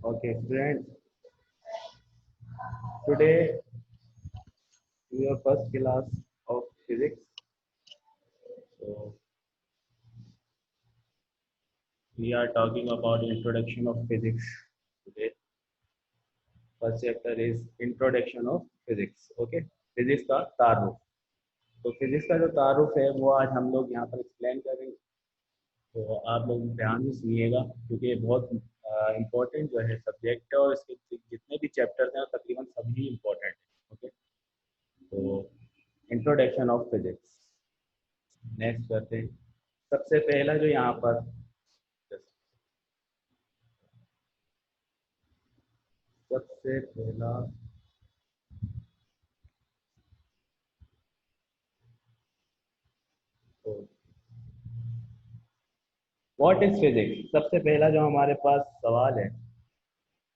Okay, students, today we are first class of physics. So we are talking about introduction of physics today. First chapter is introduction of physics. Okay, physics का तारुफ. तो physics का जो तारुफ है वो आज हम लोग यहाँ पर एक्सप्लेन करेंगे. तो आप लोग ध्यान से सुनिएगा क्योंकि ये बहुत इम्पोर्टेंट जो है सब्जेक्ट है और इसके जितने भी चैप्टर्स हैं तकरीबन सभी इम्पोर्टेंट है. ओके, तो इंट्रोडक्शन ऑफ फिजिक्स नेक्स्ट करते हैं. सबसे पहला जो यहाँ पर सबसे पहला तो व्हाट इज फिजिक्स. सबसे पहला जो हमारे पास सवाल है,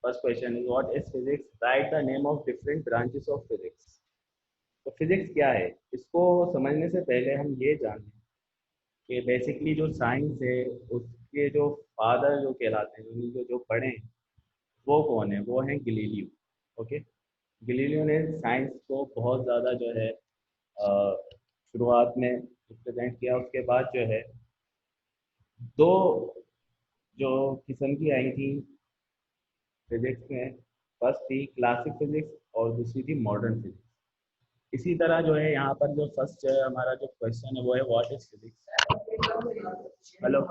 first question is what is physics. Right the name of different branches of physics. तो फिजिक्स क्या है, इसको समझने से पहले हम ये जान लें कि बेसिकली जो साइंस है उसके जो फादर जो कहलाते हैं, उन्हीं को जो पढ़े हैं वो कौन है, वो हैं गलीलियो. ओके, गलीलियो ने साइंस को बहुत ज़्यादा जो है शुरुआत में रिप्रेजेंट किया. उसके बाद जो है दो जो किस्म की आई थी फिजिक्स में, फर्स्ट थी क्लासिक फिजिक्स और दूसरी थी मॉडर्न फिजिक्स. इसी तरह जो है यहाँ पर जो फर्स्ट हमारा जो क्वेश्चन है वो है what is physics. Hello,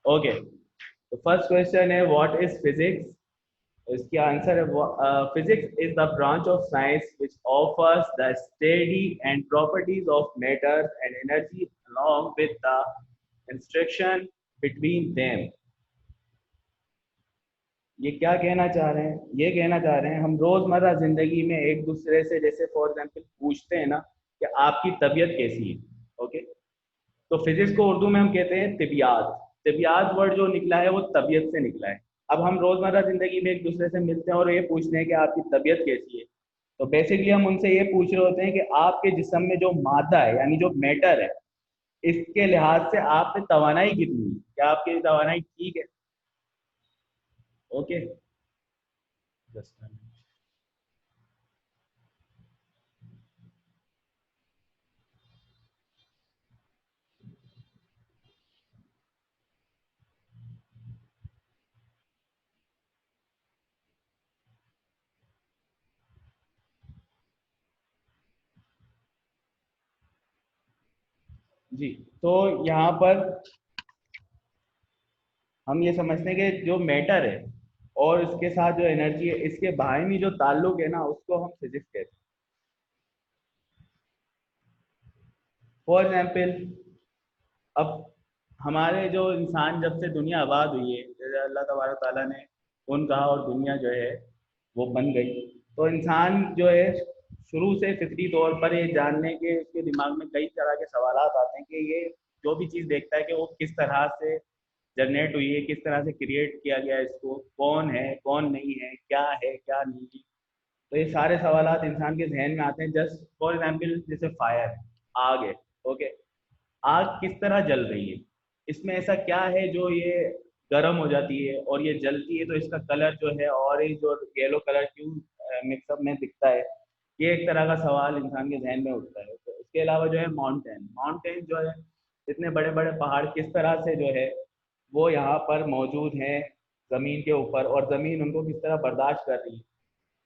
okay. तो फर्स्ट क्वेश्चन है व्हाट इज फिजिक्स. इसका आंसर है physics is the branch of science which offers the study and properties of matter and energy along with the instruction between them. ये क्या कहना चाह रहे हैं, ये कहना चाह रहे हैं हम रोजमर्रा जिंदगी में एक दूसरे से जैसे फॉर एग्जांपल पूछते हैं ना कि आपकी तबीयत कैसी है. ओके, तो फिजिक्स को उर्दू में हम कहते हैं तिबियात. तिबियात वर्ड जो निकला है वो तबीयत से निकला है. अब हम रोजमर्रा जिंदगी में एक दूसरे से मिलते हैं और ये पूछते हैं कि आपकी तबीयत कैसी है. तो बेसिकली हम उनसे ये पूछ रहे होते हैं कि आपके जिस्म में जो मादा है यानी जो मैटर है इसके लिहाज से आप में तवानाई कितनी है, क्या आपकी तवानाई ठीक है. ओके, जस्ट जी. तो यहाँ पर हम ये समझते हैं कि जो मैटर है और इसके साथ जो एनर्जी है इसके बाहमी जो ताल्लुक है ना उसको हम फिजिक्स कहते हैं. फॉर एग्जाम्पल अब हमारे जो इंसान जब से दुनिया आबाद हुई है, जैसे अल्लाह तबारक ताला ने कौन कहा और दुनिया जो है वो बन गई, तो इंसान जो है शुरू से फितरी तौर पर ये जानने के उसके दिमाग में कई तरह के सवाल आते हैं कि ये जो भी चीज़ देखता है कि वो किस तरह से जनरेट हुई है, किस तरह से क्रिएट किया गया है, इसको कौन है कौन नहीं है क्या नहीं है. तो ये सारे सवाल इंसान के जहन में आते हैं. जस्ट फॉर एग्जाम्पल जैसे फायर, आग है. ओके, आग किस तरह जल रही है, इसमें ऐसा क्या है जो ये गर्म हो जाती है और ये जलती है तो इसका कलर जो है ऑरेंज और येलो कलर क्यों मिक्सअप में दिखता है. ये एक तरह का सवाल इंसान के जहन में उठता है. तो इसके अलावा जो है माउंटेन, माउंटेन जो है इतने बड़े बड़े पहाड़ किस तरह से जो है वो यहाँ पर मौजूद हैं ज़मीन के ऊपर, और ज़मीन उनको किस तरह बर्दाश्त कर रही है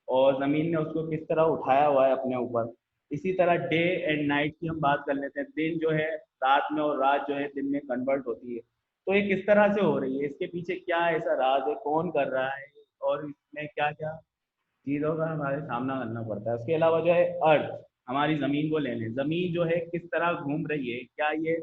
और ज़मीन ने उसको किस तरह उठाया हुआ है अपने ऊपर. इसी तरह डे एंड नाइट की हम बात कर लेते हैं. दिन जो है रात में और रात जो है दिन में कन्वर्ट होती है. तो ये किस तरह से हो रही है, इसके पीछे क्या ऐसा राज है, कौन कर रहा है और इसमें क्या क्या चीज़ों का हमारे सामना करना पड़ता है. उसके अलावा जो है अर्थ, हमारी ज़मीन को ले लें. ज़मीन जो है किस तरह घूम रही है, क्या ये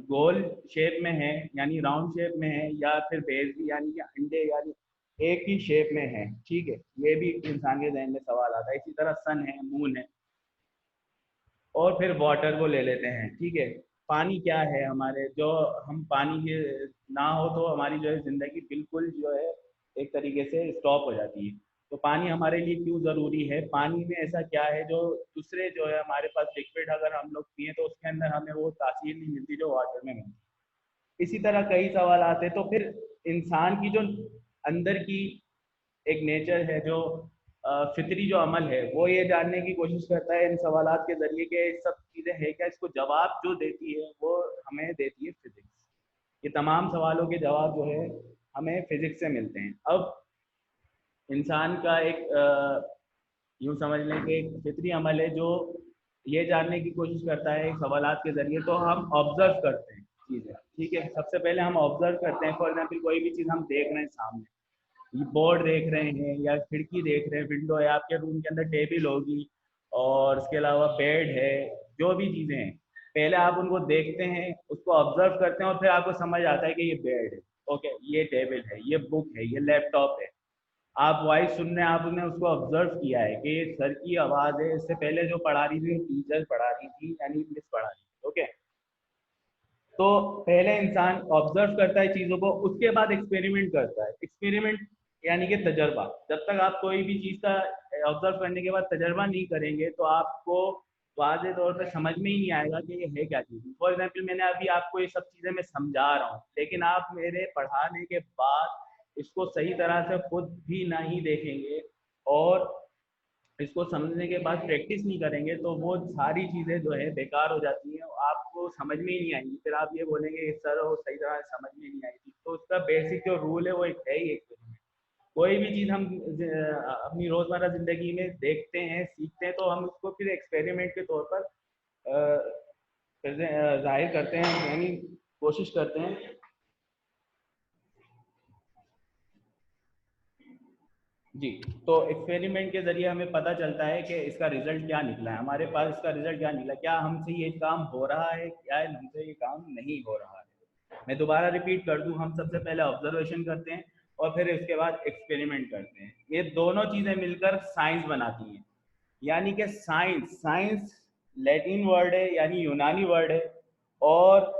गोल शेप में है यानी राउंड शेप में है या फिर बेस यानी कि अंडे यानी एक ही शेप में है. ठीक है, ये भी इंसान के जहन में सवाल आता है. इसी तरह सन है, मून है. और फिर वाटर को ले लेते हैं. ठीक है, पानी क्या है हमारे, जो हम पानी के ना हो तो हमारी जो है ज़िंदगी बिल्कुल जो है एक तरीके से स्टॉप हो जाती है. तो पानी हमारे लिए क्यों ज़रूरी है, पानी में ऐसा क्या है जो दूसरे जो है हमारे पास लिक्विड अगर हम लोग पिए तो उसके अंदर हमें वो तासीर नहीं मिलती जो वाटर में मिलती. इसी तरह कई सवाल आते हैं. तो फिर इंसान की जो अंदर की एक नेचर है जो फितरी जो अमल है, वो ये जानने की कोशिश करता है इन सवालात के जरिए कि सब चीज़ें है क्या। इसको जवाब जो देती है वो हमें देती है फिजिक्स। ये तमाम सवालों के जवाब जो है हमें फिजिक्स से मिलते हैं। अब इंसान का एक यूँ समझ लें कि एक फितरी अमल है जो ये जानने की कोशिश करता है सवालात के जरिए। तो हम ऑब्जर्व करते हैं चीज़ें, ठीक है। सबसे पहले हम ऑब्जर्व करते हैं, फॉर एग्जाम्पल कोई भी चीज़ हम देख रहे हैं सामने, बोर्ड देख रहे हैं या खिड़की देख रहे हैं, विंडो है, आपके रूम के अंदर टेबल होगी और उसके अलावा बेड है, जो भी चीज़ें हैं, पहले आप उनको देखते हैं, उसको ऑब्जर्व करते हैं और फिर आपको समझ आता है कि ये बेड है, ओके, ये टेबल है, ये बुक है, ये लैपटॉप है। आप वॉइस सुन रहे हैं, आपने उसको ऑब्जर्व किया है कि ये सर की आवाज़ है, इससे पहले जो पढ़ा रही थी टीचर पढ़ा रही थी यानी मिस पढ़ा रही थी, ओके। तो पहले इंसान ऑब्जर्व करता है चीज़ों को, उसके बाद एक्सपेरिमेंट करता है। एक्सपेरिमेंट यानी कि तजर्बा। जब तक आप कोई भी चीज़ का ऑब्जर्व करने के बाद तजर्बा नहीं करेंगे तो आपको वाज़े तौर पे समझ में ही नहीं आएगा कि ये है क्या चीज़। फॉर एग्जाम्पल मैंने अभी आपको ये सब चीज़ें मैं समझा रहा हूँ, लेकिन आप मेरे पढ़ाने के बाद इसको सही तरह से खुद भी नहीं देखेंगे और इसको समझने के बाद प्रैक्टिस नहीं करेंगे तो वो सारी चीज़ें जो है बेकार हो जाती हैं, आपको समझ में ही नहीं आएंगी। फिर आप ये बोलेंगे सर वो सही तरह से समझ में नहीं आई थी। तो उसका बेसिक जो रूल है वो एक है ही, एक कोई भी चीज़ हम अपनी रोज़मर्रा ज़िंदगी में देखते हैं, सीखते हैं, तो हम उसको फिर एक्सपेरिमेंट के तौर पर जाहिर करते हैं, यानी कोशिश करते हैं। जी, तो एक्सपेरिमेंट के ज़रिए हमें पता चलता है कि इसका रिज़ल्ट क्या निकला है, हमारे पास इसका रिज़ल्ट क्या निकला, क्या हमसे ये काम हो रहा है, क्या हमसे ये काम नहीं हो रहा है। मैं दोबारा रिपीट कर दूं, हम सबसे पहले ऑब्जर्वेशन करते हैं और फिर इसके बाद एक्सपेरिमेंट करते हैं। ये दोनों चीज़ें मिलकर साइंस बनाती हैं। यानी कि साइंस साइंस लैटिन वर्ड है यानी यूनानी वर्ड है, और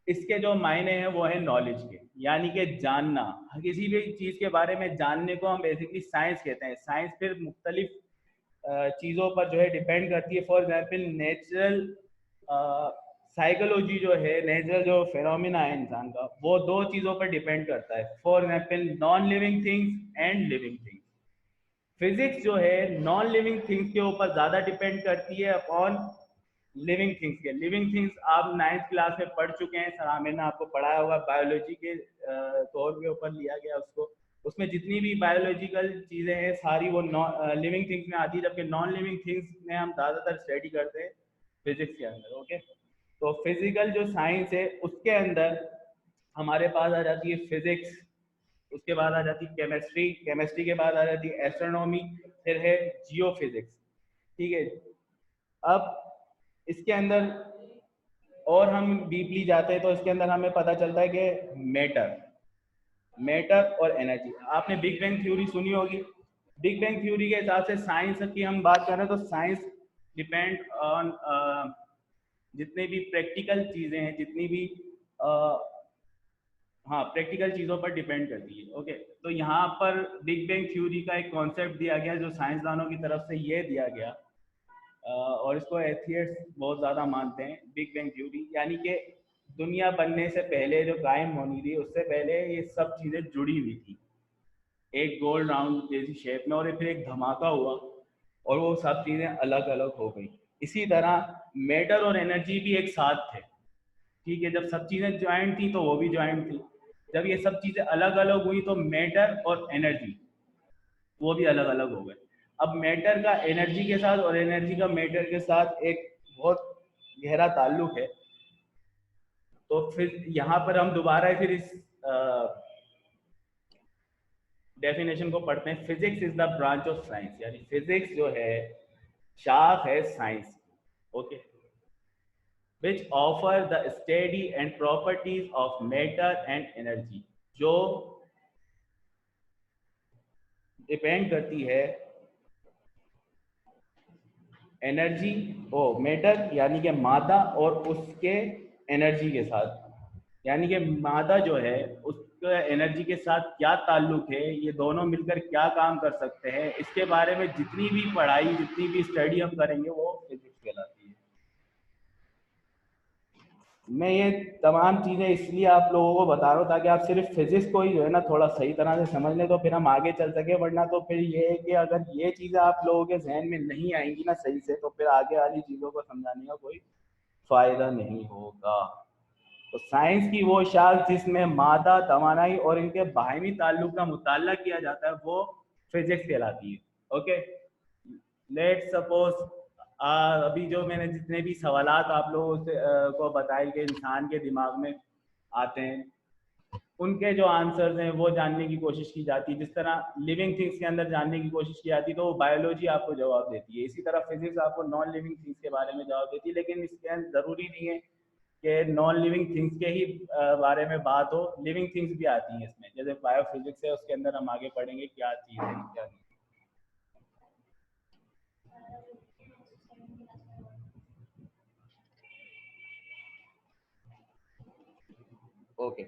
इसके जो मायने हैं वो है नॉलेज के, यानी कि जानना। किसी भी चीज़ के बारे में जानने को हम बेसिकली साइंस कहते हैं। साइंस फिर मुख्तलिफ चीज़ों पर जो है डिपेंड करती है। फॉर एग्जाम्पल नेचुरल साइकोलॉजी जो है, नेचुरल जो फेनोमिना है इंसान का, वो दो चीज़ों पर डिपेंड करता है। For example non living things and living things. Physics जो है नॉन लिविंग थिंग्स के ऊपर ज़्यादा डिपेंड करती है अपॉन लिविंग थिंग्स के। लिविंग थिंग्स आप 9th क्लास में पढ़ चुके हैं, सर आमिर ने आपको पढ़ाया होगा, बायोलॉजी के तौर के ऊपर लिया गया उसको। उसमें जितनी भी बायोलॉजिकल चीज़ें हैं सारी वो लिविंग थिंग्स में आती है, जबकि नॉन लिविंग थिंग्स में हम ज़्यादातर स्टडी करते हैं फिजिक्स के अंदर, ओके। तो फिजिकल जो साइंस है उसके अंदर हमारे पास आ जाती है फिजिक्स, उसके बाद आ जाती है केमिस्ट्री, केमिस्ट्री के बाद आ जाती है एस्ट्रोनॉमी, फिर है जियो फिजिक्स, ठीक है। अब इसके अंदर और हम डीपली जाते हैं तो इसके अंदर हमें पता चलता है कि मैटर मैटर और एनर्जी। आपने बिग बैंग थ्योरी सुनी होगी। बिग बैंग थ्योरी के हिसाब से साइंस की हम बात कर रहे हैं तो साइंस डिपेंड ऑन जितने भी प्रैक्टिकल चीज़ें हैं, जितनी भी हाँ प्रैक्टिकल चीज़ों पर डिपेंड करती है, ओके। तो यहाँ पर बिग बैंग थ्योरी का एक कॉन्सेप्ट दिया गया जो साइंसदानों की तरफ से ये दिया गया, और इसको एथियस्ट बहुत ज़्यादा मानते हैं। बिग बैंग थ्योरी यानी कि दुनिया बनने से पहले जो कायम होनी थी उससे पहले ये सब चीज़ें जुड़ी हुई थी एक गोल राउंड जैसी शेप में, और फिर एक धमाका हुआ और वो सब चीज़ें अलग अलग हो गई। इसी तरह मैटर और एनर्जी भी एक साथ थे, ठीक है। जब सब चीज़ें ज्वाइंट थी तो वो भी ज्वाइंट थी। जब ये सब चीज़ें अलग अलग हुई तो मैटर और एनर्जी वो भी अलग अलग हो गए। अब मैटर का एनर्जी के साथ और एनर्जी का मैटर के साथ एक बहुत गहरा ताल्लुक है। तो फिर यहाँ पर हम दोबारा फिर इस डेफिनेशन को पढ़ते हैं। Physics is the branch of science, यानी फिजिक्स जो है शाख है science, okay, which offer the study and properties of matter and energy, जो डिपेंड करती है एनर्जी ओ मैटर यानी कि मादा और उसके एनर्जी के साथ। यानी कि मादा जो है उसका एनर्जी के साथ क्या ताल्लुक है, ये दोनों मिलकर क्या काम कर सकते हैं, इसके बारे में जितनी भी पढ़ाई जितनी भी स्टडी हम करेंगे वो फिजिक्स कहलाती है। मैं ये तमाम चीज़ें इसलिए आप लोगों को बता रहा हूँ ताकि आप सिर्फ फिजिक्स को ही जो है ना थोड़ा सही तरह से समझ लें, तो फिर हम आगे चल सके। वरना तो फिर ये है कि अगर ये चीज़ें आप लोगों के जहन में नहीं आएंगी ना सही से, तो फिर आगे वाली चीज़ों को समझाने का कोई फ़ायदा नहीं होगा। तो साइंस की वो शाख जिसमें मादा, तवानाई और इनके बाहमी ताल्लुक का मुताला किया जाता है वो फिजिक्स कहलाती है। ओके, लेट सपोज अभी जो मैंने जितने भी सवालात आप लोगों से को बताए कि इंसान के दिमाग में आते हैं, उनके जो आंसर्स हैं वो जानने की कोशिश की जाती है। जिस तरह लिविंग थिंग्स के अंदर जानने की कोशिश की जाती है तो वो बायोलॉजी आपको जवाब देती है, इसी तरह फिजिक्स आपको नॉन लिविंग थिंग्स के बारे में जवाब देती है। लेकिन इसके अंदर ज़रूरी नहीं है कि नॉन लिविंग थिंग्स के ही बारे में बात हो, लिविंग थिंग्स भी आती हैं इसमें। जैसे बायोफिजिक्स है, उसके अंदर हम आगे पढ़ेंगे क्या चीज़ है क्या नहीं। ओके,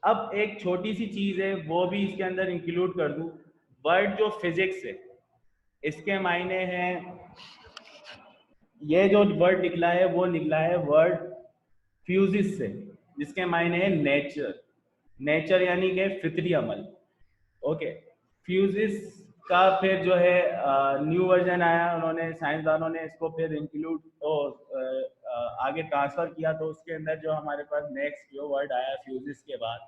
अब एक छोटी सी चीज़ है वो भी इसके अंदर इंक्लूड कर दूं। वर्ड जो फिजिक्स है इसके मायने हैं, ये जो वर्ड निकला है वो निकला है वर्ड फ्यूजिस से, जिसके मायने हैं नेचर। नेचर यानी कि फितरी अमल। ओके, फ्यूजिस का फिर जो है न्यू वर्जन आया, उन्होंने साइंसदानों ने इसको फिर इंक्लूड और आगे ट्रांसफर किया। तो उसके अंदर जो हमारे पास नेक्स्ट जो वर्ड आया फ्यूजिस के बाद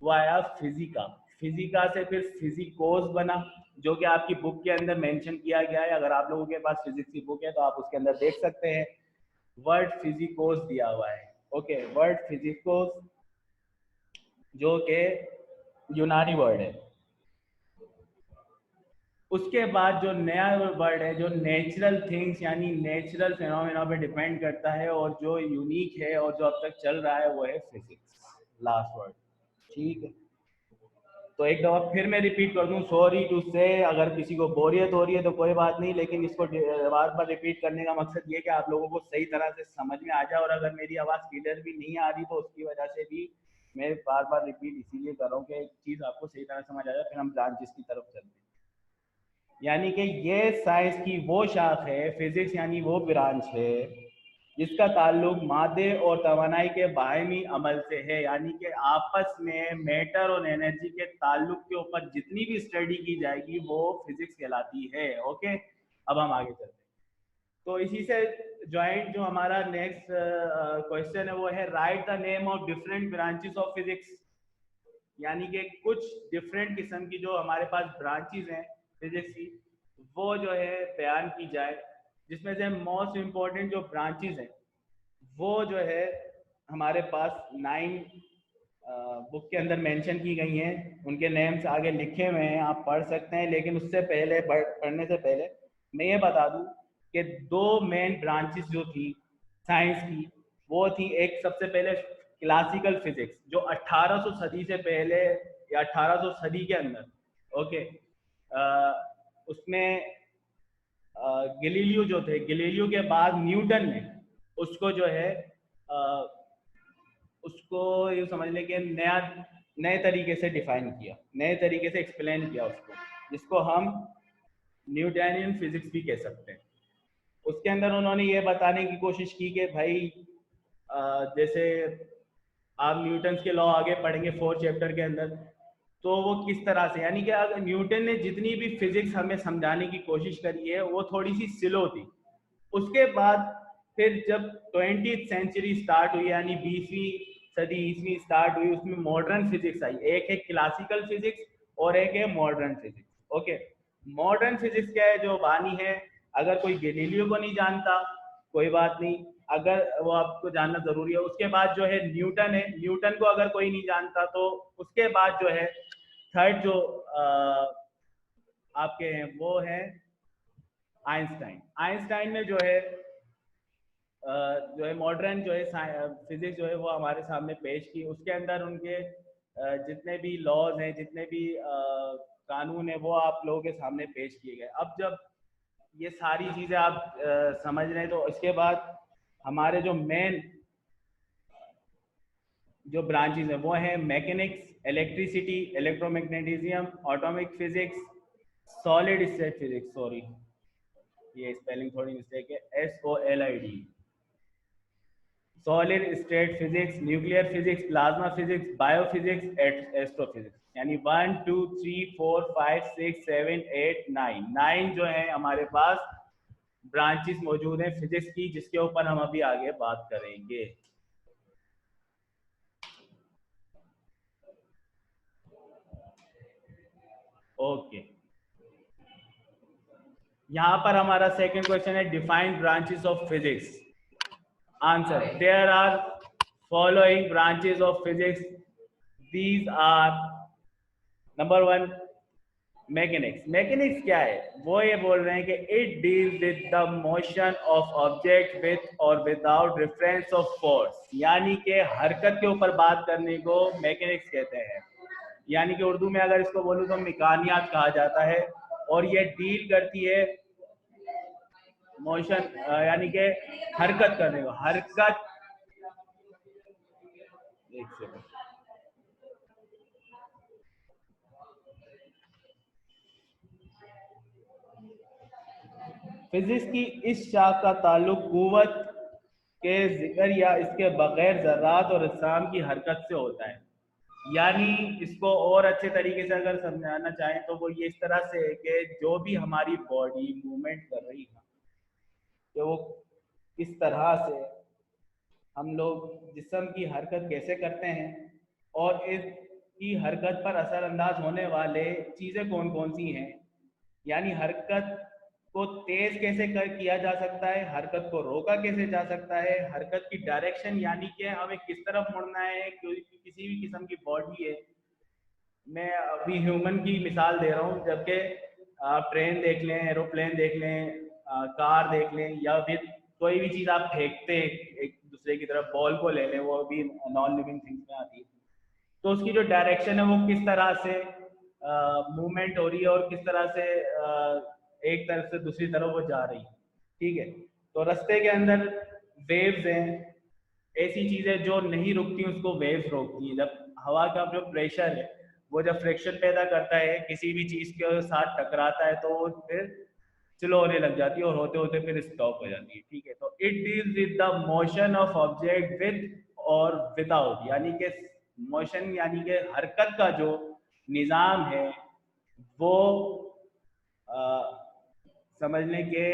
वो आया फिजिका। फिजिका से फिर फिजिकोस बना, जो कि आपकी बुक के अंदर मेंशन किया गया है। अगर आप लोगों के पास फिजिक्स की बुक है तो आप उसके अंदर देख सकते हैं, वर्ड फिजिकोस दिया हुआ है। ओके, वर्ड फिजिकोस जो कि यूनानी वर्ड है। उसके बाद जो नया वर्ड है जो नेचुरल थिंग्स यानी नेचुरल फिनोमेना पे डिपेंड करता है और जो यूनिक है और जो अब तक चल रहा है वो है फिजिक्स, लास्ट वर्ड। ठीक है, तो एक दफ़ा फिर मैं रिपीट कर दूं, सॉरी टू से, अगर किसी को बोरियत हो रही है तो कोई बात नहीं, लेकिन इसको बार बार रिपीट करने का मकसद ये कि आप लोगों को सही तरह से समझ में आ जाए। और अगर मेरी आवाज़ क्लियर भी नहीं आ रही तो उसकी वजह से भी मैं बार बार रिपीट इसीलिए कर रहा हूँ कि एक चीज़ आपको सही तरह समझ आ जाए, फिर हम ब्रांचेस की तरफ चलते हैं। यानी कि ये साइंस की वो शाख है, फिजिक्स यानी वो ब्रांच है जिसका ताल्लुक मादे और तवानाई के बाहमी अमल से है। यानी कि आपस में मैटर और एनर्जी के ताल्लुक के ऊपर जितनी भी स्टडी की जाएगी वो फिजिक्स कहलाती है। ओके, अब हम आगे चलते हैं। तो इसी से ज्वाइंट जो हमारा नेक्स्ट क्वेश्चन है वो है right the name of different branches of physics. यानी कि कुछ डिफरेंट किस्म की जो हमारे पास ब्रांचेस हैं फिजिक्स की वो जो है बयान की जाए, जिसमें से मोस्ट इम्पोर्टेंट जो ब्रांचेस हैं वो जो है हमारे पास 9 बुक के अंदर मेंशन की गई हैं। उनके नेम्स आगे लिखे हुए हैं, आप पढ़ सकते हैं। लेकिन उससे पहले पढ़ने से पहले मैं ये बता दूं कि दो मेन ब्रांचेस जो थी साइंस की वो थी, एक सबसे पहले क्लासिकल फिजिक्स जो 1800 सदी से पहले या 1800 सदी के अंदर, ओके, उसमें गैलीलियो जो थे, गैलीलियो के बाद न्यूटन ने उसको जो है उसको ये समझ लें कि नए तरीके से डिफाइन किया, नए तरीके से एक्सप्लेन किया उसको, जिसको हम न्यूटनियन फिजिक्स भी कह सकते हैं। उसके अंदर उन्होंने ये बताने की कोशिश की कि भाई जैसे आप न्यूटन के लॉ आगे पढ़ेंगे 4th चैप्टर के अंदर, तो वो किस तरह से, यानी कि अगर न्यूटन ने जितनी भी फिजिक्स हमें समझाने की कोशिश करी है वो थोड़ी सी स्लो थी। उसके बाद फिर जब 20th सेंचुरी स्टार्ट हुई यानी 20वीं सदी 20वीं स्टार्ट हुई, उसमें मॉडर्न फिजिक्स आई। एक है क्लासिकल फिजिक्स और एक है modern physics. Okay, modern physics क्या है, जो बानी है, अगर कोई गैलीलियो को नहीं जानता कोई बात नहीं, अगर वो आपको जानना जरूरी है। उसके बाद जो है न्यूटन है, न्यूटन को अगर कोई नहीं जानता तो उसके बाद जो है थर्ड जो आपके हैं वो है आइंस्टाइन। आइंस्टाइन ने जो है मॉडर्न जो है फिजिक्स जो है वो हमारे सामने पेश की। उसके अंदर उनके जितने भी लॉज हैं, जितने भी कानून है, वो आप लोगों के सामने पेश किए गए। अब जब ये सारी चीज़ें आप समझ रहे हैं तो इसके बाद हमारे जो मेन जो ब्रांचेस हैं वो हैं mechanics, electricity, electromagnetism, atomic physics, solid state physics, sorry ये स्पेलिंग थोड़ी मिस्टेक है, SOLID, solid state physics, nuclear physics, plasma physics, biophysics, astrophysics. यानी 1 2 3 4 5 6 7 8 9 जो है हमारे पास ब्रांचेस मौजूद हैं फिजिक्स की, जिसके ऊपर हम अभी आगे बात करेंगे। ओके, यहां पर हमारा सेकंड क्वेश्चन है define branches of physics. Answer, there are following branches of physics. These are number 1 mechanics. Mechanics क्या है? वो ये बोल रहे हैं कि it deals with the motion of object with और विदाउट रेफरेंस ऑफ फोर्स, यानी कि हरकत के ऊपर बात करने को मैकेनिक्स कहते हैं। यानी कि उर्दू में अगर इसको बोलूँ तो मिकानियात कहा जाता है, और ये डील करती है मोशन, यानी कि हरकत करने को। हरकत, एक सेकंड, फिजिक्स की इस शाख का ताल्लुक कुव्वत के जिक्र या इसके बगैर ज़र्रात और अजसाम की हरकत से होता है। यानी इसको और अच्छे तरीके से अगर समझाना चाहें तो वो ये इस तरह से है कि जो भी हमारी बॉडी मूवमेंट कर रही है, कि वो किस तरह से हम लोग जिस्म की हरकत कैसे करते हैं, और इसकी हरकत पर असरअंदाज होने वाले चीज़ें कौन कौन सी हैं। यानी हरकत को तेज कैसे किया जा सकता है, हरकत को रोका कैसे जा सकता है, हरकत की डायरेक्शन यानी कि हमें किस तरफ मुड़ना है। किसी भी किस्म की बॉडी है, मैं अभी ह्यूमन की मिसाल दे रहा हूँ, जबकि आप ट्रेन देख लें, एरोप्लेन देख लें, कार देख लें, या फिर कोई भी चीज़ आप फेंकते एक दूसरे की तरफ, बॉल को ले लें, वो भी नॉन लिविंग थिंग्स में आती है। तो उसकी जो डायरेक्शन है वो किस तरह से मूवमेंट हो रही है, और किस तरह से एक तरफ से दूसरी तरफ वो जा रही है। ठीक है, तो रास्ते के अंदर वेव्स हैं, ऐसी चीज़ें जो नहीं रुकती उसको वेव्स रोकती है। जब हवा का जो प्रेशर है वो जब फ्रिक्शन पैदा करता है, किसी भी चीज़ के साथ टकराता है, तो वो फिर स्लो होने लग जाती है, और होते होते फिर स्टॉप हो जाती है। ठीक है, तो it deals with the motion of object with और विदाउट, यानी कि मोशन यानी कि हरकत का जो निज़ाम है वो समझने के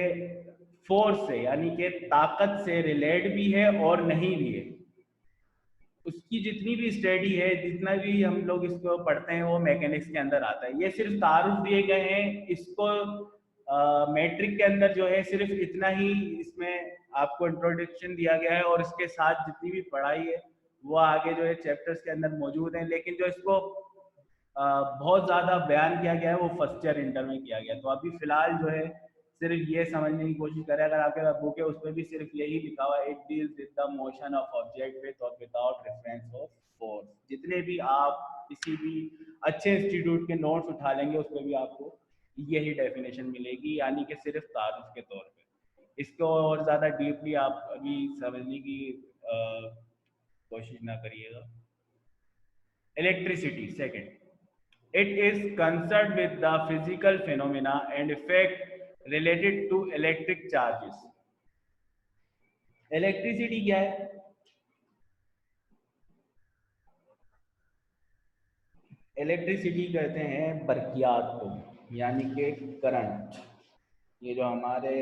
फोर्स से यानी कि ताकत से रिलेट भी है और नहीं भी है। उसकी जितनी भी स्टडी है, जितना भी हम लोग इसको पढ़ते हैं, वो मैकेनिक्स के अंदर आता है। ये सिर्फ तारुफ दिए गए हैं, इसको मैट्रिक के अंदर जो है सिर्फ इतना ही इसमें आपको इंट्रोडक्शन दिया गया है, और इसके साथ जितनी भी पढ़ाई है वो आगे जो है चैप्टर्स के अंदर मौजूद हैं। लेकिन जो इसको बहुत ज़्यादा बयान किया गया है वो फर्स्ट ईयर इंटर में किया गया। तो अभी फ़िलहाल जो है सिर्फ ये समझने की कोशिश करें, अगर आपके पास बुक है उस पर भी सिर्फ यही लिखा हुआ है, it deals with the motion of object with और विदाउट रेफरेंस ऑफ फोर्स। जितने भी आप किसी भी अच्छे इंस्टीट्यूट के नोट्स उठा लेंगे उस पर भी आपको यही डेफिनेशन मिलेगी, यानी कि सिर्फ तारुफ के तौर पे। इसको और ज़्यादा डीपली आप अभी समझने की कोशिश ना करिएगा। Electricity second, it is concerned with the physical phenomena and effect related to electric charges। Electricity क्या है? इलेक्ट्रिसिटी कहते हैं बरकियात को, यानी कि करंट। ये जो हमारे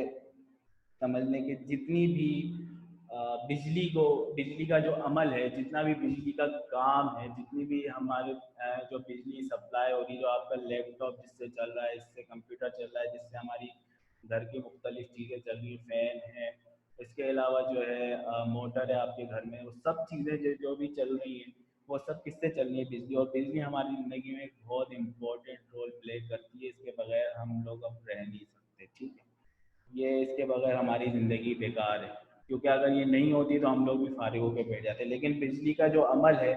समझने के जितनी भी बिजली का जो अमल है, जितना भी बिजली का काम है, जितनी भी हमारे जो बिजली सप्लाई हो रही, जो आपका लैपटॉप जिससे चल रहा है, इससे कंप्यूटर चल रहा है, जिससे हमारी घर की मुख्तलिफ चीज़ें चल रही, फैन है, इसके अलावा जो है मोटर है आपके घर में, वो सब चीज़ें जो भी चल रही हैं वो सब किससे चल रही है? बिजली। और बिजली हमारी ज़िंदगी में एक बहुत इम्पोर्टेंट रोल प्ले करती है, इसके बगैर हम लोग अब रह नहीं सकते। ठीक है, ये इसके बगैर हमारी ज़िंदगी बेकार है, क्योंकि अगर ये नहीं होती तो हम लोग भी फारिग होकर बैठ जाते। लेकिन बिजली का जो अमल है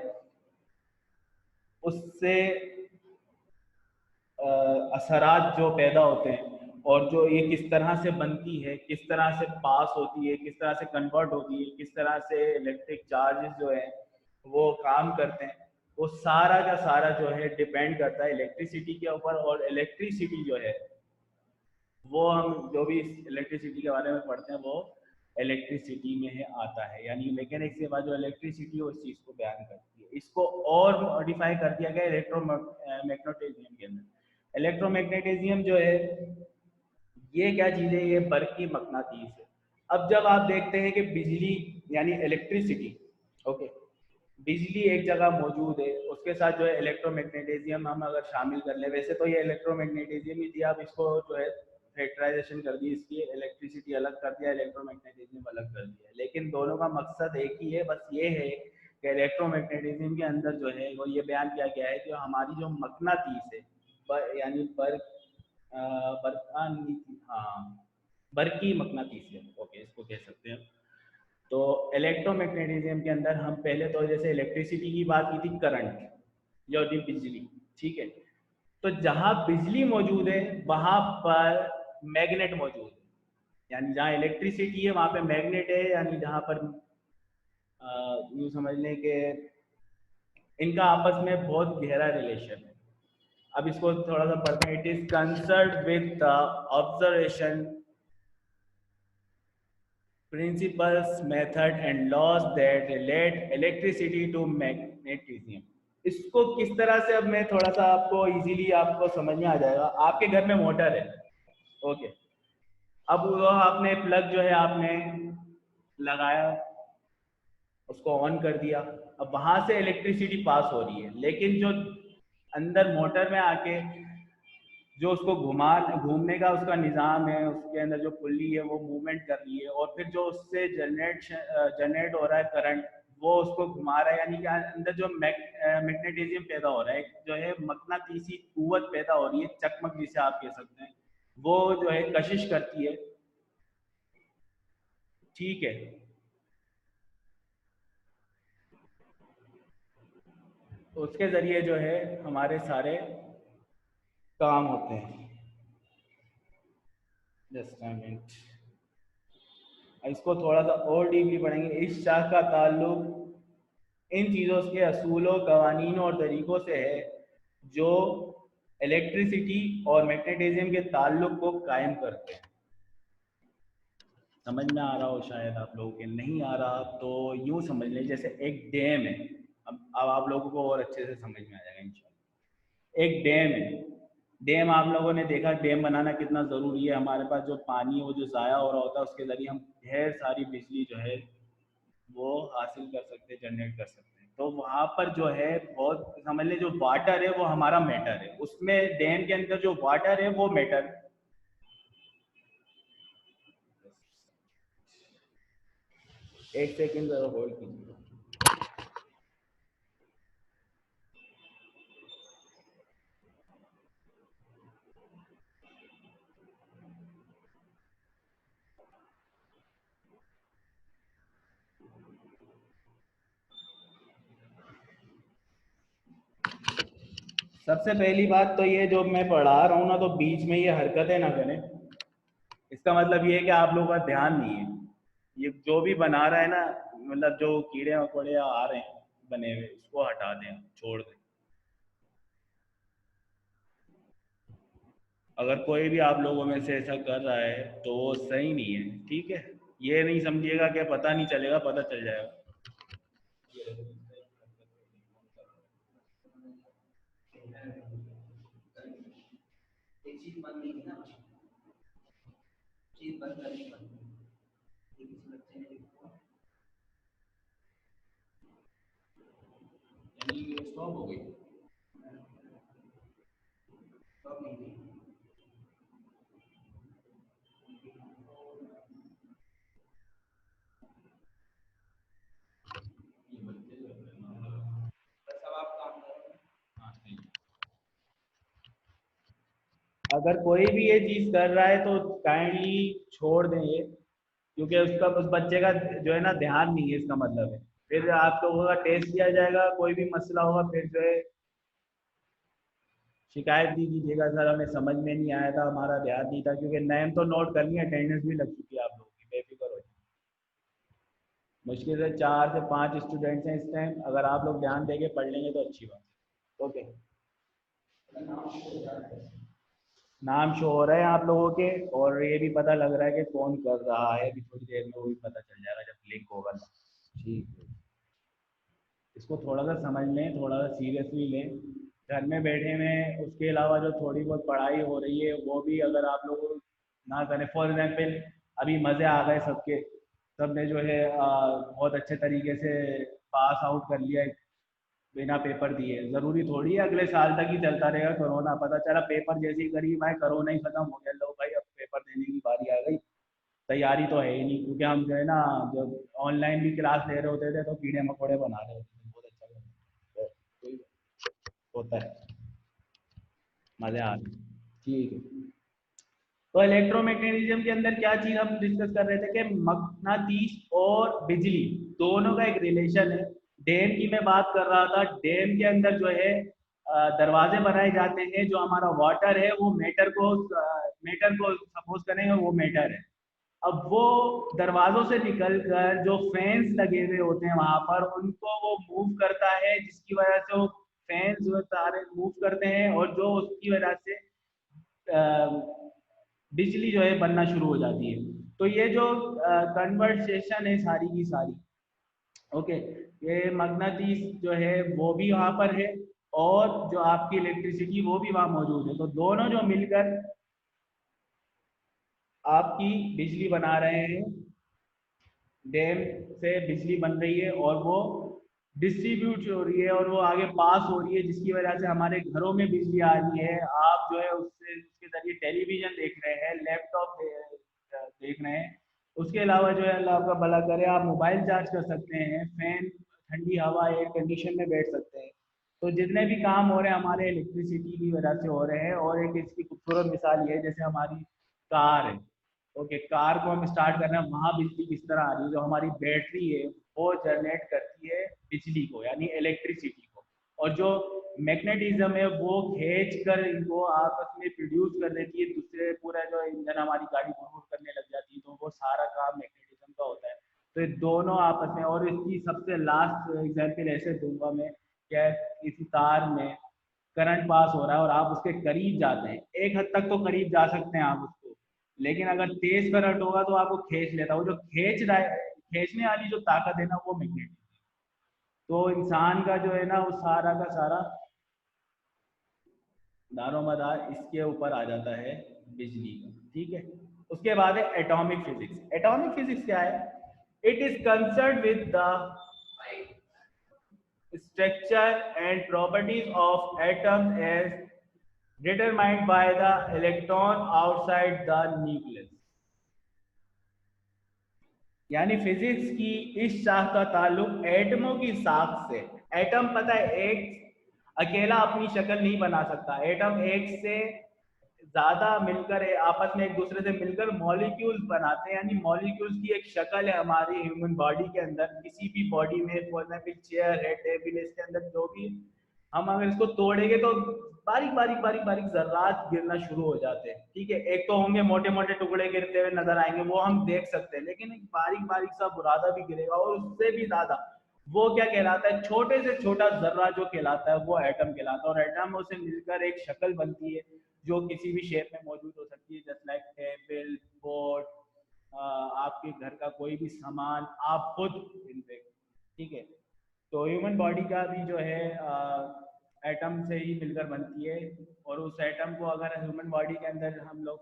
उससे असरात जो पैदा होते हैं, और जो ये किस तरह से बनती है, किस तरह से पास होती है, किस तरह से कन्वर्ट होती है, किस तरह से इलेक्ट्रिक चार्जेस जो है वो काम करते हैं, वो सारा का सारा जो है डिपेंड करता है इलेक्ट्रिसिटी के ऊपर। और इलेक्ट्रिसिटी जो है वो हम जो भी इलेक्ट्रिसिटी के बारे में पढ़ते हैं वो इलेक्ट्रिसिटी में है आता है, यानी मैकेनिक्स के बाद जो इलेक्ट्रिसिटी है उस चीज़ को बयान करती है। इसको और मॉडिफाई कर दिया गया इलेक्ट्रोमैग्नेटिज्म के अंदर। इलेक्ट्रोमैग्नेटिज्म जो है ये क्या चीज़ है, ये बरकी मकनातीस है। अब जब आप देखते हैं कि बिजली यानी इलेक्ट्रिसिटी, ओके, बिजली एक जगह मौजूद है, उसके साथ जो है इलेक्ट्रोमैग्नेटिज्म हम अगर शामिल कर ले, वैसे तो ये इलेक्ट्रोमैग्नेटिज्म ही थी, आप इसको जो है फैक्टराइजेशन कर दी, इसकी इलेक्ट्रिसिटी अलग कर दिया, इलेक्ट्रोमैग्नेटिज्म अलग कर दिया, लेकिन दोनों का मकसद एक ही है, बस ये है कि इलेक्ट्रोमैग्नेटिज्म के अंदर जो है वो ये बयान किया गया है कि हमारी जो मकनातीस है यानी हाँ बरकी मकनातीसियत, ओके इसको कह सकते हैं। तो इलेक्ट्रोमैग्नेटिज्म के अंदर हम पहले तो जैसे इलेक्ट्रिसिटी की बात की थी, करंट या बिजली, ठीक है। तो जहाँ बिजली मौजूद है वहाँ पर मैग्नेट मौजूद है, यानी जहाँ इलेक्ट्रिसिटी है वहाँ पे मैग्नेट है, यानी जहाँ पर यूँ समझ लें कि इनका आपस में बहुत गहरा रिलेशन है। अब इसको थोड़ा सा पढ़ते हैं। It is concern with the observation principles, method and laws that relate electricity to magnetism। इसको किस तरह से, अब मैं थोड़ा सा आपको इजीली आपको समझ में आ जाएगा। आपके घर में मोटर है, ओके, अब वो आपने प्लग जो है आपने लगाया, उसको ऑन कर दिया, अब वहां से इलेक्ट्रिसिटी पास हो रही है, लेकिन जो अंदर मोटर में आके जो उसको घूमने का उसका निज़ाम है, उसके अंदर जो पुल्ली है वो मूवमेंट कर रही है, और फिर जो उससे जनरेट हो रहा है करंट, वो उसको घुमा रहा है, यानी कि अंदर जो मैग्नेटिज्म पैदा हो रहा है, जो है मकनातीसी कुव्वत पैदा हो रही है, चकमक जिसे आप कह सकते हैं, वो जो है कशिश करती है, ठीक है। तो उसके ज़रिए जो है हमारे सारे काम होते हैं। जस्ट अ मिनट, इसको थोड़ा सा और डीपली पढ़ेंगे। इस शाख का ताल्लुक इन चीज़ों के असूलों, कवानीन और तरीक़ों से है जो इलेक्ट्रिसिटी और मैग्नेटिज्म के ताल्लुक को कायम करते हैं। समझ में आ रहा हो शायद आप लोगों के, नहीं आ रहा तो यूँ समझ लें जैसे एक डैम है। अब आप लोगों को और अच्छे से समझ में आ जाएगा इंशाल्लाह। एक डैम है, डैम आप लोगों ने देखा डैम बनाना कितना ज़रूरी है। हमारे पास जो पानी है वो जो ज़ाया हो रहा होता है, उसके ज़रिए हम ढेर सारी बिजली जो है वो हासिल कर सकते हैं, जनरेट कर सकते हैं। तो वहाँ पर जो है बहुत समझ लें, जो वाटर है वो हमारा मैटर है, उसमें डैम के अंदर जो वाटर है वो मैटर। एक सेकेंड होल्ड कीजिए। सबसे पहली बात तो ये, जो मैं पढ़ा रहा हूँ ना, तो बीच में ये हरकतें ना करें। इसका मतलब ये है कि आप लोगों का ध्यान नहीं है। ये जो भी बना रहा है ना, मतलब जो कीड़े मकोड़े आ रहे हैं बने हुए, इसको हटा दें, छोड़ दें। अगर कोई भी आप लोगों में से ऐसा कर रहा है तो वो सही नहीं है, ठीक है। ये नहीं समझिएगा कि पता नहीं चलेगा, पता चल जाएगा। एक चीज बंद नहीं है ना, चीज बंद करनी पड़ती है। किसी बच्चे ने यानी स्टॉप हो गई, स्टॉप नहीं हुई। ये बच्चे जो है बस अब आप काम करो। हाँ ठीक। अगर कोई भी ये चीज़ कर रहा है तो काइंडली छोड़ दें ये, क्योंकि उसका उस बच्चे का जो है ना ध्यान नहीं है, इसका मतलब है। फिर आप लोगों का टेस्ट लिया जाएगा, कोई भी मसला होगा फिर जो है शिकायत भी कीजिएगा, सर हमें समझ में नहीं आया था, हमारा ध्यान नहीं था, क्योंकि नेम तो नोट करनी है, अटेंडेंस भी लग चुकी है आप लोगों की, बेफिक्र हो जाइए। मुश्किल से 4 से 5 स्टूडेंट्स हैं इस टाइम, अगर आप लोग ध्यान देके पढ़ लेंगे तो अच्छी बात है। ओके। नाम शो हो रहे हैं आप लोगों के, और ये भी पता लग रहा है कि कौन कर रहा है। अभी थोड़ी देर में वो भी पता चल जाएगा जब लिंक होगा तो। ठीक है, इसको थोड़ा सा समझ लें, थोड़ा सा सीरियसली लें। घर में बैठे में उसके अलावा जो थोड़ी बहुत पढ़ाई हो रही है वो भी अगर आप लोग ना करें। फॉर एग्जाम्पल अभी मज़े आ गए सबके, सब ने जो है बहुत अच्छे तरीके से पास आउट कर लिया है बिना पेपर दिए। ज़रूरी थोड़ी है अगले साल तक ही चलता रहेगा कोरोना। पता चला पेपर जैसे ही करीब आए कोरोना ही खत्म हो गया, लो भाई अब पेपर देने की बारी आ गई। तैयारी तो है ही नहीं, क्योंकि हम जो है ना जब ऑनलाइन भी क्लास ले रहे होते थे तो कीड़े मकोड़े बना रहे होते थे। बहुत अच्छा होता है, मजे आ रहे। ठीक है, तो इलेक्ट्रोमैग्नेटिज्म के अंदर क्या चीज हम डिस्कस कर रहे थे कि मकनातीस और बिजली दोनों का एक रिलेशन है। डैम की मैं बात कर रहा था। डैम के अंदर जो है दरवाजे बनाए जाते हैं। जो हमारा वाटर है वो मेटर को सपोज करें वो मेटर है। अब वो दरवाजों से निकलकर जो फैंस लगे हुए होते हैं वहां पर उनको वो मूव करता है, जिसकी वजह से वो फैंस जो तारे मूव करते हैं और जो उसकी वजह से बिजली जो है बनना शुरू हो जाती है। तो ये जो कन्वर्सेशन है सारी की सारी, ओके, ये मगनातीस जो है वो भी वहां पर है और जो आपकी इलेक्ट्रिसिटी वो भी वहां मौजूद है। तो दोनों जो मिलकर आपकी बिजली बना रहे हैं। डैम से बिजली बन रही है और वो डिस्ट्रीब्यूट हो रही है और वो आगे पास हो रही है, जिसकी वजह से हमारे घरों में बिजली आ रही है। आप जो है उससे उसके जरिए टेलीविजन देख रहे हैं, लैपटॉप देख रहे हैं। उसके अलावा जो है अल्लाह आपका भला करे आप मोबाइल चार्ज कर सकते हैं, फैन ठंडी हवा एयर कंडीशन में बैठ सकते हैं। तो जितने भी काम हो रहे हैं हमारे इलेक्ट्रिसिटी की वजह से हो रहे हैं। और एक इसकी खूबसूरत मिसाल ये है, जैसे हमारी कार है। ओके, कार को हम स्टार्ट कर रहे हैं, वहां बिजली किस तरह आ रही है? जो हमारी बैटरी है वो जनरेट करती है बिजली को, यानी इलेक्ट्रिसिटी को। और जो मैग्नेटिज्म है वो खींच कर इनको आपस में प्रोड्यूस कर देती है। दूसरे पूरा जो इंजन हमारी गाड़ी घूम करने लग जाती है, तो वो सारा काम मैग्नेटिज्म का होता है। तो ये दोनों आपस में, और इसकी सबसे लास्ट एग्जाम्पल ऐसे दूंगा मैं, क्या किसी तार में करंट पास हो रहा है और आप उसके करीब जाते हैं, एक हद तक तो करीब जा सकते हैं आप उसको, लेकिन अगर तेज करंट होगा तो आपको खींच लेता। वो जो खींचने वाली जो ताकत है ना वो मैग्नेटिक। तो इंसान का जो है ना वो सारा का सारा दारोमदार इसके ऊपर आ जाता है, बिजली का। ठीक है, उसके बाद है एटॉमिक फिजिक्स। एटॉमिक फिजिक्स क्या है? It is concern with the structure and properties of atoms as determined by the electron outside the nucleus। यानी फिजिक्स की इस शाख का ताल्लुक एटमों की शाख से। एटम पता है एक अकेला अपनी शक्ल नहीं बना सकता। एटम एक से ज्यादा मिलकर आपस में एक दूसरे से मिलकर मॉलिक्यूल्स बनाते हैं। यानी मॉलिक्यूल्स की एक शक्ल है हमारी ह्यूमन बॉडी के अंदर। किसी भी बॉडी में फॉर एग्जाम्पल चेयर है, टेबल है, इसके अंदर जो भी हम अगर इसको तोड़ेंगे तो बारीक बारीक बारीक बारीक जर्रात गिरना शुरू हो जाते हैं। ठीक है, एक तो होंगे मोटे मोटे टुकड़े गिरते हुए नजर आएंगे, वो हम देख सकते हैं, लेकिन एक बारीक बारीक सा बुरादा भी गिरेगा और उससे भी ज्यादा वो क्या कहलाता है? छोटे से छोटा जर्रा जो कहलाता है वो एटम कहलाता है। और एटमों से मिलकर एक शक्ल बनती है जो किसी भी शेप में मौजूद हो सकती है, जस्ट लाइक टेबल, बोर्ड, आपके घर का कोई भी सामान, आप खुद इनफेक्ट। ठीक है, तो ह्यूमन बॉडी का भी जो है एटम से ही मिलकर बनती है। और उस एटम को अगर ह्यूमन बॉडी के अंदर हम लोग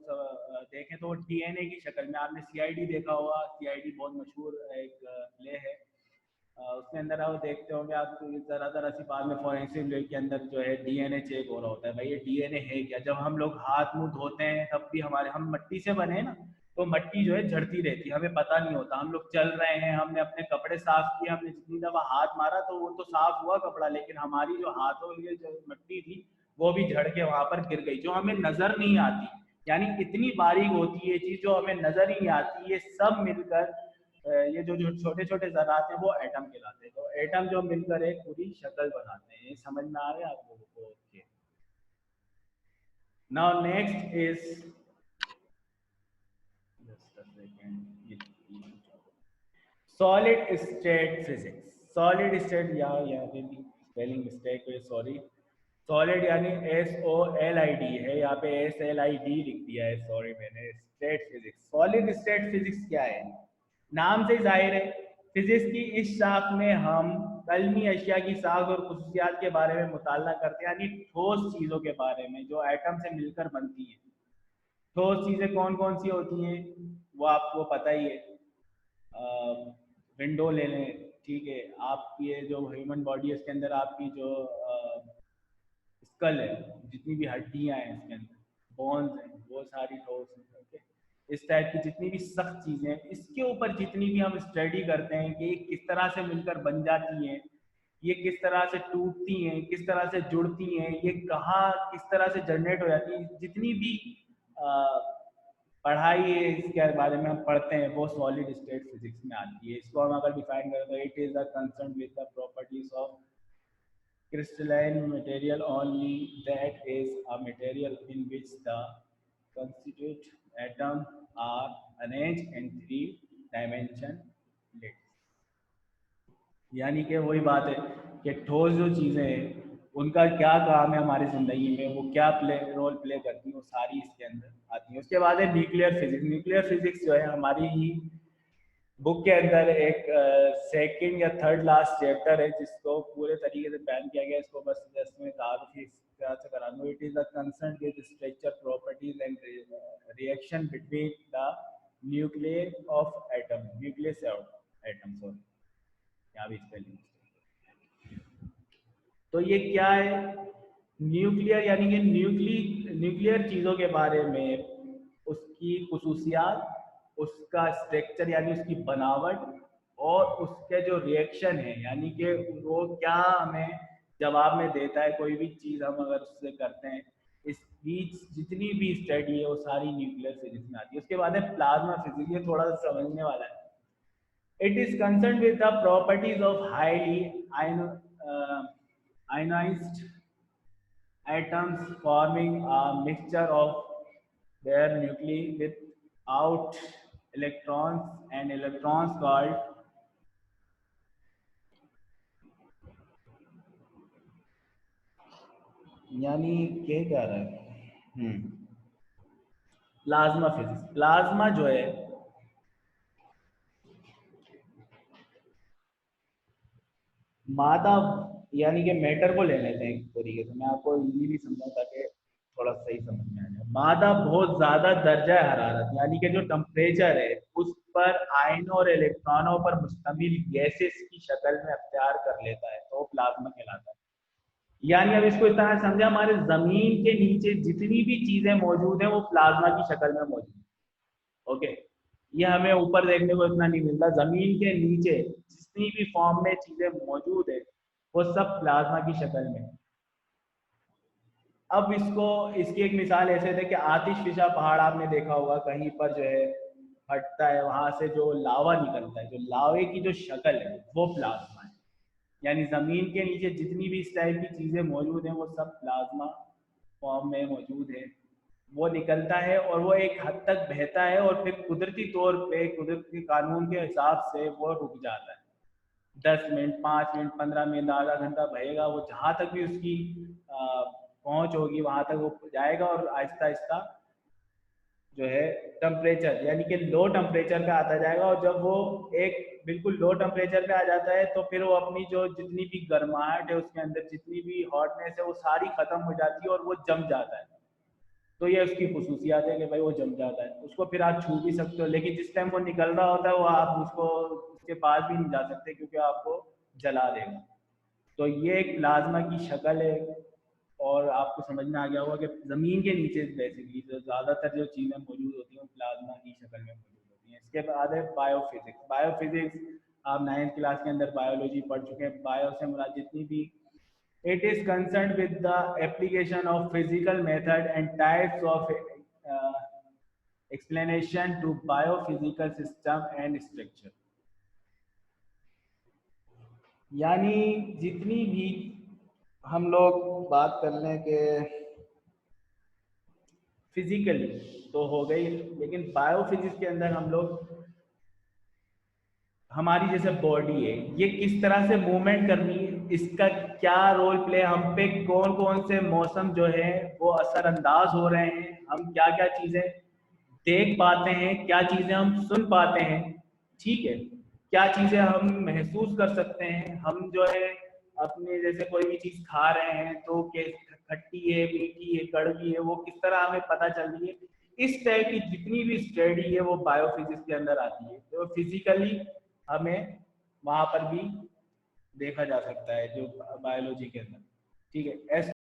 देखें तो डीएनए की शक्ल में। आपने सीआईडी देखा होगा, सीआईडी बहुत मशहूर एक प्ले है। उसके अंदर आप देखते होंगे आप जरा जरा सी बात में फॉरेंसिक लैब के अंदर जो है डीएनए चेक हो रहा होता है। भाई ये डीएनए है क्या? जब हम लोग हाथ मुंह धोते हैं तब भी हमारे, हम मिट्टी से बने हैं ना, तो मिट्टी जो है झड़ती रहती है, हमें पता नहीं होता। हम लोग चल रहे हैं, हमने अपने कपड़े साफ किए, हमने जितनी दफा हाथ मारा तो वो तो साफ हुआ कपड़ा, लेकिन हमारी जो हाथों की जो मिट्टी थी वो भी झड़ के वहां पर गिर गई, जो हमें नजर नहीं आती। यानी इतनी बारीक होती है चीज जो हमें नजर ही नहीं आती। ये सब मिलकर ये जो जो छोटे छोटे ज़रात हैं वो एटम कहलाते हैं। तो एटम जो मिलकर एक पूरी शक्ल बनाते हैं। ये समझ में आ रहा है आप लोगों को? Okay, now next is just a second, solid state physics. Solid state, या फिर स्पेलिंग मिस्टेक है, सॉरी। सॉलिड यानी SOLID है, यहाँ पे SLID लिख दिया है, सॉरी मैंने। State physics, solid state physics क्या है? नाम से जाहिर है, फिजिक्स की इस शाख में हम कलमी अशिया की साख और खुसूसियात के बारे में मुताला करते हैं, यानी ठोस चीज़ों के बारे में जो एटम से मिलकर बनती हैं। ठोस चीज़ें कौन कौन सी होती हैं वो आपको पता ही है। विंडो ले लें, ठीक है, आप ये जो ह्यूमन बॉडी है इसके अंदर आपकी जो स्कल है, जितनी भी हड्डियां हैं इसके अंदर, बोन्स हैं, वो सारी ठोस हैं। ओके, इस टाइप की जितनी भी सख्त चीज़ें हैं, इसके ऊपर जितनी भी हम स्टडी करते हैं कि किस तरह से मिलकर बन जाती हैं, ये किस तरह से टूटती हैं, किस तरह से जुड़ती हैं, ये कहाँ किस तरह से जनरेट हो जाती है, जितनी भी पढ़ाई है इसके बारे में हम पढ़ते हैं, वो सॉलिड स्टेट फिजिक्स में आती है। इसको हम अगर डिफाइन करें तो it is the concern with the properties of crystalline material only, that is a material in which the constituent atoms are arranged in 3 dimension lists। यानी कि वही बात है कि ठोस जो चीज़ें हैं उनका क्या काम है हमारी ज़िंदगी में, वो क्या रोल प्ले करती हैं, वो सारी इसके अंदर आती हैं। उसके बाद है न्यूक्लियर फिजिक्स। न्यूक्लियर फिजिक्स जो है हमारी ही बुक के अंदर एक सेकंड या थर्ड लास्ट चैप्टर है जिसको पूरे तरीके से बैन किया गया। इसको बस जस्ट में तारुफ इस तरह से करा दूँ। It is the concern with structure properties and reaction between the nuclear of atom, nucleus atom, sorry यहाँ भी स्पेलिंग। तो ये क्या है न्यूक्लियर, यानी कि न्यूक्लियर चीज़ों के बारे में, उसकी खुसूसियात, उसका स्ट्रक्चर यानी उसकी बनावट, और उसके जो रिएक्शन है यानी कि वो क्या हमें जवाब में देता है, कोई भी चीज़ हम अगर उससे करते हैं, इस बीच जितनी भी स्टडी है वो सारी न्यूक्लियर फिजिक्स में आती है। उसके बाद है प्लाज्मा फिजिक्स, ये थोड़ा सा समझने वाला है। It is concern with the properties of highly ionized atoms forming a mixture of their nuclei without electrons, and electrons called यानी क्या रहा है प्लाज्मा फिजिक्स। प्लाज्मा जो है मादा, यानी कि मैटर को ले लेते हैं एक तरीके से, मैं आपको इजीली समझाऊं ताकि थोड़ा सही समझ में आ जाए। मादा बहुत ज्यादा दर्जा हरारत यानी कि जो टेम्परेचर है उस पर आयनों और इलेक्ट्रॉनों पर मुश्तमिल गैसेस की शक्ल में अख्तियार कर लेता है, तो प्लाज्मा कहलाता है। यानी अब इसको इस तरह समझे, हमारे जमीन के नीचे जितनी भी चीजें मौजूद हैं वो प्लाज्मा की शक्ल में मौजूद है। ओके, ये हमें ऊपर देखने को इतना नहीं मिलता, जमीन के नीचे जितनी भी फॉर्म में चीजें मौजूद है वो सब प्लाज्मा की शक्ल में। अब इसको, इसकी एक मिसाल ऐसे थे कि आतिशफिशा पहाड़ आपने देखा होगा, कहीं पर जो है फटता है, वहां से जो लावा निकलता है, जो लावे की जो शक्ल है वो प्लाज्मा है। यानी जमीन के नीचे जितनी भी इस टाइप की चीजें मौजूद हैं वो सब प्लाज्मा फॉर्म में मौजूद है। वो निकलता है और वो एक हद तक बहता है और फिर कुदरती तौर पे, कुदरत के कानून के हिसाब से वो रुक जाता है। 10 मिनट, 5 मिनट, 15 मिनट, आधा घंटा बहेगा, वो जहाँ तक भी उसकी पहुँच होगी वहाँ तक वो जाएगा और आहिस्ता आहिस्ता जो है टेम्परेचर यानी कि लो टेम्परेचर पे आता जाएगा। और जब वो एक बिल्कुल लो टेम्परेचर पे आ जाता है तो फिर वो अपनी जो जितनी भी गर्माहट है उसके अंदर, जितनी भी हॉटनेस है, वो सारी खत्म हो जाती है और वो जम जाता है। तो ये उसकी खुसूसियात है कि भाई वो जम जाता है। उसको फिर आप छू भी सकते हो, लेकिन जिस टाइम वो निकल रहा होता है वो आप उसको उसके पास भी नहीं जा सकते क्योंकि आपको जला देगा। तो ये एक प्लाज्मा की शक्ल है। और आपको समझ में आ गया होगा कि ज़मीन के नीचे बेसिकली जो ज़्यादातर जो चीज़ें मौजूद होती हैं वो प्लाज्मा की शक्ल में मौजूद होती हैं। इसके बाद है बायोफिजिक्स। बायोफिजिक्स आप 9th क्लास के अंदर बायोलॉजी पढ़ चुके हैं। बायो से मुराद जितनी भी, it is concerned with the application of physical method and types of explanation to biophysical system and structure। यानी जितनी भी हम लोग बात कर लें कि फिजिकली तो हो गई, लेकिन बायोफिजिक्स के अंदर हम लोग, हमारी जैसे बॉडी है ये किस तरह से मूवमेंट करनी है, इसका क्या रोल प्ले, हम पे कौन कौन से मौसम जो है वो असरअंदाज हो रहे हैं, हम क्या क्या चीज़ें देख पाते हैं, क्या चीज़ें हम सुन पाते हैं, ठीक है, क्या चीज़ें हम महसूस कर सकते हैं। हम जो है अपने जैसे कोई भी चीज़ खा रहे हैं तो खट्टी है, मीठी है, कड़वी है, वो किस तरह हमें पता चल रही है। इस टाइप की जितनी भी स्टडी है वो बायोफिजिक्स के अंदर आती है, तो फिजिकली हमें वहाँ पर भी देखा जा सकता है जो बायोलॉजी के अंदर, ठीक है।